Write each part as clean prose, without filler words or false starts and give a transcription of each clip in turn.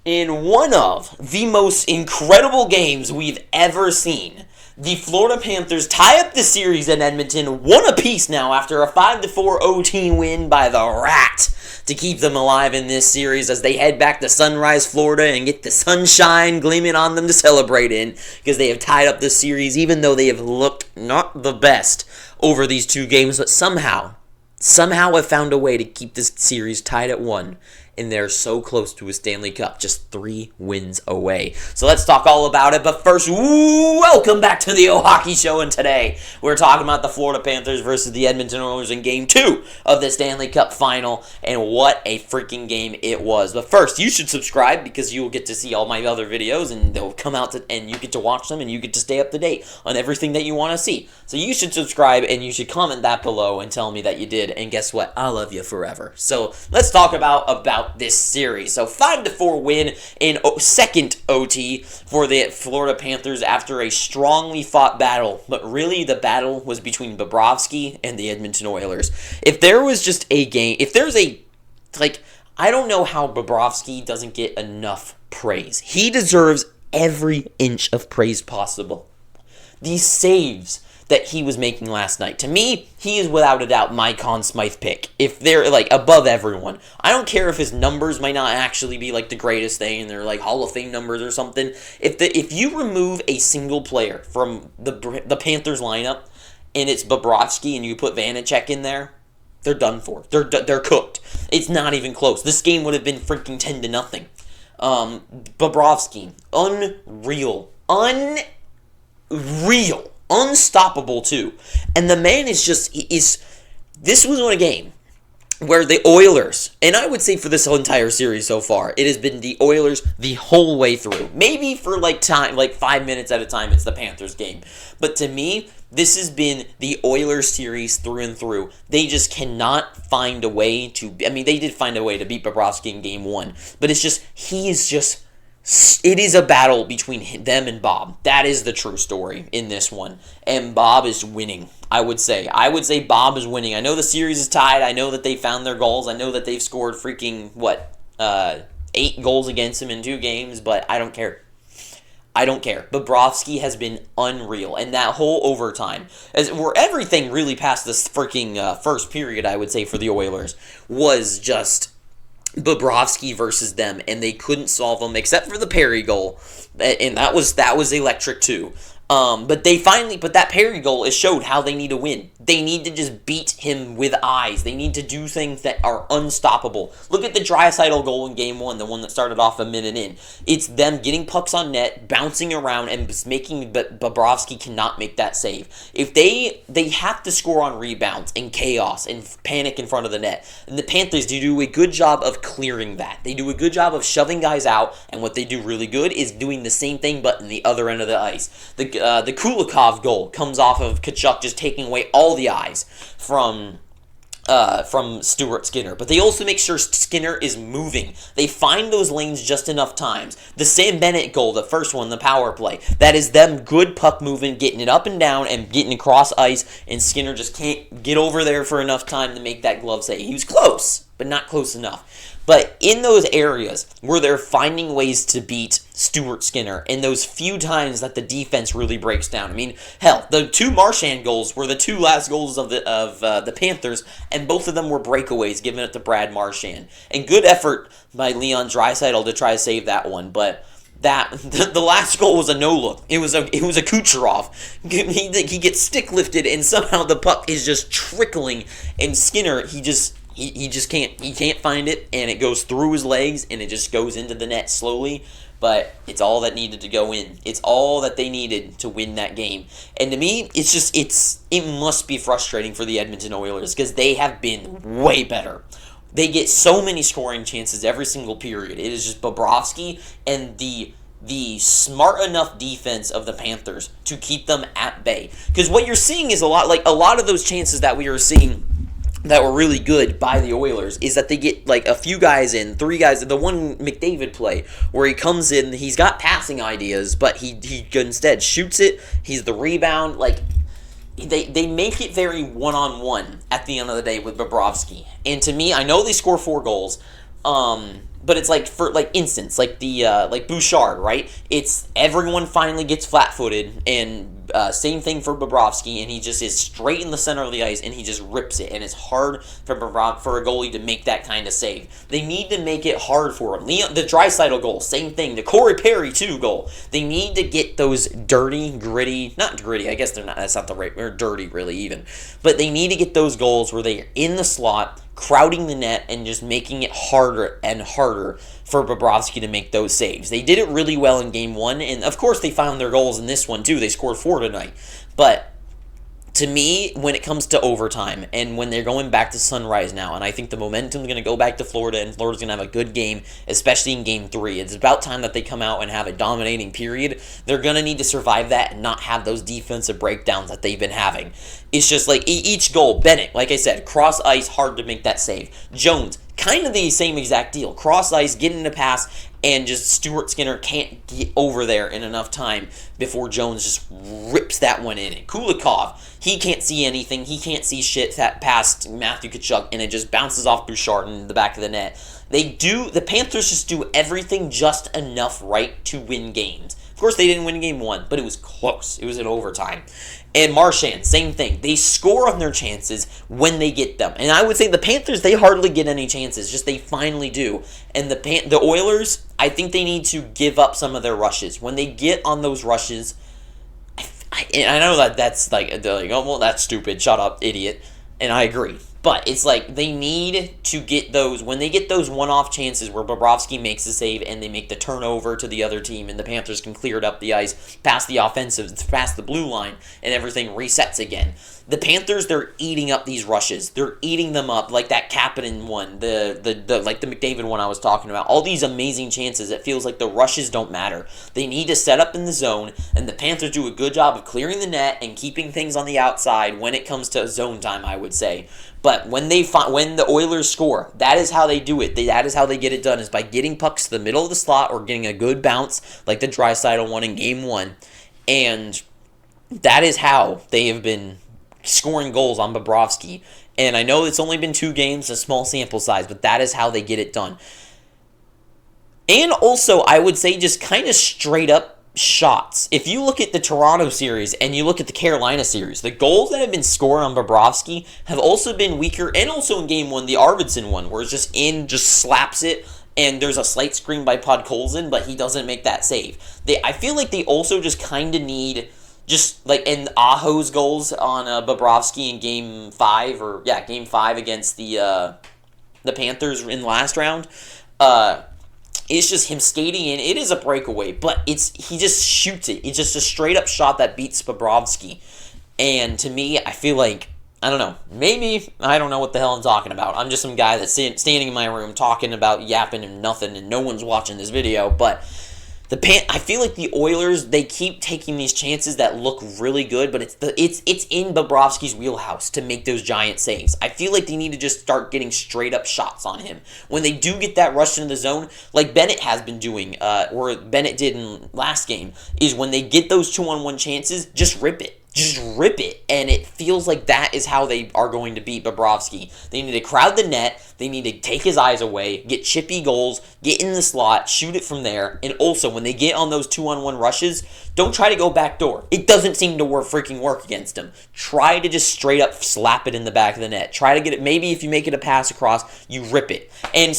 In one of the most incredible games we've ever seen, the Florida Panthers tie up the series in Edmonton, one apiece now after a 5-4 OT win by the Rat to keep them alive in this series as they head back to Sunrise, Florida and get the sunshine gleaming on them to celebrate in because they have tied up the series even though they have looked not the best over these two games, but somehow have found a way to keep this series tied at 1. And they're so close to a Stanley Cup, just 3 wins away. So let's talk all about it. But first, welcome back to the O Hockey Show. And today, we're talking about the Florida Panthers versus the Edmonton Oilers in Game 2 of the Stanley Cup Final. And what a freaking game it was. But first, you should subscribe because you will get to see all my other videos. And they'll come out and you get to watch them. And you get to stay up to date on everything that you want to see. So you should subscribe and you should comment that below and tell me that you did. And guess what? I love you forever. So let's talk about this series. So 5-4 win in second OT for the Florida Panthers after a strongly fought battle. But really the battle was between Bobrovsky and the Edmonton Oilers. If there was just a game, if there's a, I don't know how Bobrovsky doesn't get enough praise. He deserves every inch of praise possible. These saves that he was making last night. To me, he is without a doubt my Conn Smythe pick. If they're above everyone. I don't care if his numbers might not actually be the greatest thing and they're Hall of Fame numbers or something. If you remove a single player from the Panthers lineup and it's Bobrovsky and you put Vanacek in there, they're done for. They're cooked. It's not even close. This game would have been freaking 10-0. Bobrovsky, unreal. Unstoppable too. And the man is this was on a game where the Oilers, and I would say for this entire series so far, it has been the Oilers the whole way through. Maybe for 5 minutes at a time it's the Panthers game. But to me, this has been the Oilers series through and through. They just cannot find a way to, they did find a way to beat Bobrovsky in game 1, but it is a battle between them and Bob. That is the true story in this one. And Bob is winning, I would say. Bob is winning. I know the series is tied. I know that they found their goals. I know that they've scored 8 goals against him in 2 games, but I don't care. Bobrovsky has been unreal. And that whole overtime, where everything really past this freaking first period, I would say, for the Oilers, was just Bobrovsky versus them, and they couldn't solve them except for the Perry goal, and that was electric too. But that Perry goal showed how they need to win. They need to just beat him with eyes. They need to do things that are unstoppable. Look at the Draisaitl goal in Game 1, the one that started off a minute in. It's them getting pucks on net, bouncing around, and making, but Bobrovsky cannot make that save. If they have to score on rebounds and chaos and panic in front of the net. And the Panthers do a good job of clearing that. They do a good job of shoving guys out, and what they do really good is doing the same thing, but in the other end of the ice. The Kulikov goal comes off of Tkachuk just taking away all the eyes from Stuart Skinner. But they also make sure Skinner is moving. They find those lanes just enough times. The Sam Bennett goal, the first one, the power play, that is them good puck moving, getting it up and down, and getting across ice, and Skinner just can't get over there for enough time to make that glove save. He was close, but not close enough. But in those areas where they're finding ways to beat Stuart Skinner, in those few times that the defense really breaks down. Hell, the 2 Marchand goals were the 2 last goals of the Panthers, and both of them were breakaways given it to Brad Marchand. And good effort by Leon Draisaitl to try to save that one, but the last goal was a no-look. It was a Kucherov. He gets stick lifted, and somehow the puck is just trickling, and Skinner, he can't find it, and it goes through his legs, and it just goes into the net slowly. But it's all that needed to go in. It's all that they needed to win that game. And to me, it must be frustrating for the Edmonton Oilers because they have been way better. They get so many scoring chances every single period. It is just Bobrovsky and the smart enough defense of the Panthers to keep them at bay. Because what you're seeing is a lot of those chances that we are seeing that were really good by the Oilers is that they get a few guys in, 3 guys. The one McDavid play where he comes in, he's got passing ideas, but he instead shoots it. He's the rebound. They make it very one-on-one at the end of the day with Bobrovsky. And to me, I know they score 4 goals, but it's like for like instance, like the like Bouchard, right? It's everyone finally gets flat-footed, and same thing for Bobrovsky, and he just is straight in the center of the ice, and he just rips it, and it's hard for a goalie to make that kind of save. They need to make it hard for him. The Draisaitl goal, same thing. The Corey Perry too goal. They need to get those dirty, gritty, not gritty. I guess they're not. That's not the right. They're dirty, really, even. But they need to get those goals where they are in the slot, crowding the net, and just making it harder and harder for Bobrovsky to make those saves. They did it really well in Game 1, and of course they found their goals in this one too. They scored 4 tonight. But to me, when it comes to overtime, and when they're going back to Sunrise now, and I think the momentum's going to go back to Florida, and Florida's going to have a good game, especially in Game 3. It's about time that they come out and have a dominating period. They're going to need to survive that and not have those defensive breakdowns that they've been having. It's just like each goal, Bennett, like I said, cross ice, hard to make that save. Jones, kind of the same exact deal. Cross ice, getting the pass, and just Stuart Skinner can't get over there in enough time before Jones just rips that one in. And Kulikov, he can't see anything. He can't see shit past Matthew Tkachuk, and it just bounces off Bouchard in the back of the net. The Panthers just do everything just enough right to win games. Of course, they didn't win Game 1, but it was close. It was in overtime. And Marchand, same thing. They score on their chances when they get them. And I would say the Panthers, they hardly get any chances. Just they finally do. And the Oilers, I think they need to give up some of their rushes. When they get on those rushes, I know that's like, they're like, oh, well, that's stupid. Shut up, idiot. And I agree. But it's like they need to get those, when they get those one-off chances where Bobrovsky makes the save and they make the turnover to the other team and the Panthers can clear it up the ice, past the offensive, past the blue line, and everything resets again. The Panthers, they're eating up these rushes. They're eating them up, like that Kapanen one, like the McDavid one I was talking about. All these amazing chances, it feels like the rushes don't matter. They need to set up in the zone, and the Panthers do a good job of clearing the net and keeping things on the outside when it comes to zone time, I would say. But when the Oilers score, that is how they do it. That is how they get it done, is by getting pucks to the middle of the slot or getting a good bounce, like the Draisaitl one in Game 1. And that is how they have been scoring goals on Bobrovsky. And I know it's only been 2 games, a small sample size, but that is how they get it done. And also, I would say just kind of straight up shots. If you look at the Toronto series and you look at the Carolina series, the goals that have been scored on Bobrovsky have also been weaker, and also in Game 1, the Arvidsson one, where it's just slaps it, and there's a slight screen by Podkolzin, but he doesn't make that save. I feel like they also just kind of need, just like in Aho's goals on Bobrovsky in Game 5, Game 5 against the Panthers in the last round, it's just him skating in. It is a breakaway, but he just shoots it. It's just a straight-up shot that beats Bobrovsky. And to me, I feel like, I don't know, maybe I don't know what the hell I'm talking about. I'm just some guy that's standing in my room talking about yapping and nothing, and no one's watching this video, but I feel like the Oilers, they keep taking these chances that look really good, but it's in Bobrovsky's wheelhouse to make those giant saves. I feel like they need to just start getting straight up shots on him. When they do get that rush into the zone, like Bennett has been doing, or Bennett did in last game, is when they get those 2-on-1 chances, just rip it. Just rip it, and it feels like that is how they are going to beat Bobrovsky. They need to crowd the net, they need to take his eyes away, get chippy goals, get in the slot, shoot it from there, and also, when they get on those 2-on-1 rushes, don't try to go backdoor. It doesn't seem to work against them. Try to just straight up slap it in the back of the net. Try to get it, maybe if you make it a pass across, you rip it. And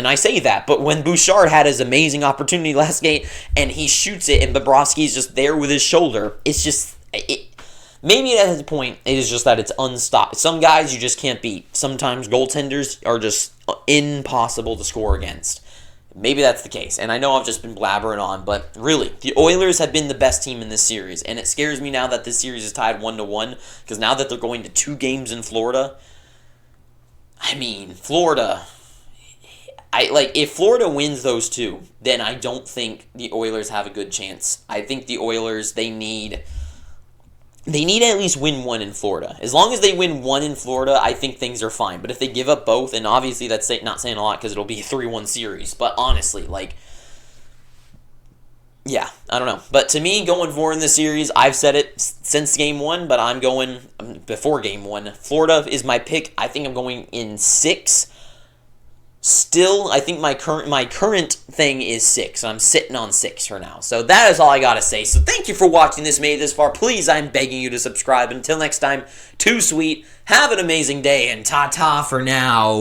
I say that, but when Bouchard had his amazing opportunity last game, and he shoots it, and Bobrovsky's just there with his shoulder, it's just, maybe at his point, it is just that it's unstopped. Some guys you just can't beat. Sometimes goaltenders are just impossible to score against. Maybe that's the case. And I know I've just been blabbering on, but really, the Oilers have been the best team in this series. And it scares me now that this series is tied 1-1, because now that they're going to 2 games in Florida, I mean, Florida, if Florida wins those 2, then I don't think the Oilers have a good chance. I think the Oilers, they need at least win 1 in Florida. As long as they win 1 in Florida, I think things are fine. But if they give up both, and obviously that's not saying a lot because it'll be a 3-1 series, but honestly, yeah, I don't know. But to me, going forward in the series, I've said it since Game 1, but I'm going before Game 1. Florida is my pick. I think I'm going in 6. Still, I think my current thing is 6. I'm sitting on 6 for now. So that is all I gotta say. So thank you for watching this, made it this far. Please, I'm begging you to subscribe. Until next time, too sweet. Have an amazing day, and ta-ta for now.